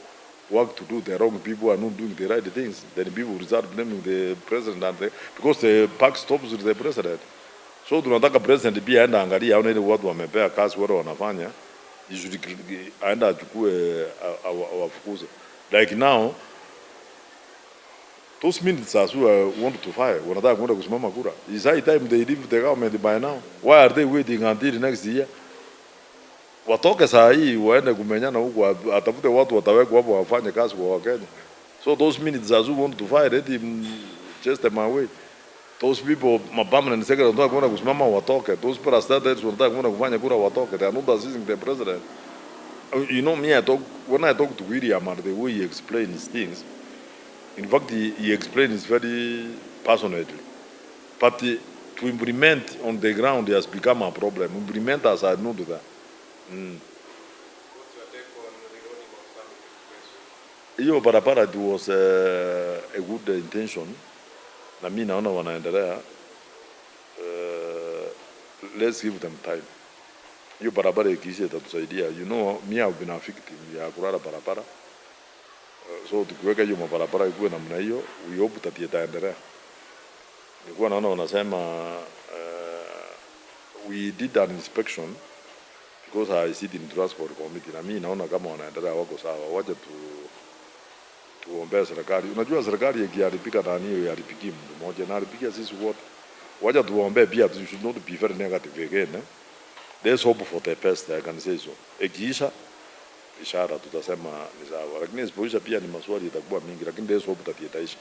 work to do. The wrong people are not doing the right things. Then people will start blaming the president because the buck stops with the president. So tunataka president pia aenda angalia aone ile watu wamepea kazi wale wanafanya, aenda achukue awafukuze. Like now, those ministers who want to fire, wanataka kwenda kusimama kura. It's high time they leave the government by now. Why are they waiting until next year? Watoke saa hii waende kumenyana huko, atafute watu watawekwa hapo wafanye kazi kwa Wakenya. So those ministers who want to fire, let him chase them away. Those people, permanent secretary, wanataka kwenda kusimama watoke. Those parastatals wanataka kwenda kufanya kura watoke. They are not assisting the president. You know me, when I talk to William and the way he explains things, in fact, he explains very passionately. But to implement on the ground has become a problem. Implementers are not that. Hiyo barabara it was a good intention, na mimi naona wanaendelea. Let's give them time. Hiyo barabara ikiisha itatusaidia. You know, mimi I've been a victim ya kulala barabara. So tukiweka hiyo mabarabara ikuwe namna hiyo, we hope that itaendelea. Nilikuwa naona wanasema we did an inspection because I sit in transport committee, na mimi naona kama wanaendelea wako sawa. Wacha tuombee serikali. Unajua serikali ikiharibika nani hiyo iharibiki mtu mmoja, na haribikia sisi wote. Wacha tuombee pia, we should not be very negative again. There's hope for the best, I can say so. Ikiisha ishara tutasema ni sawa, lakini isipoisha pia ni maswali itakuwa mingi, lakini there's hope that itaisha.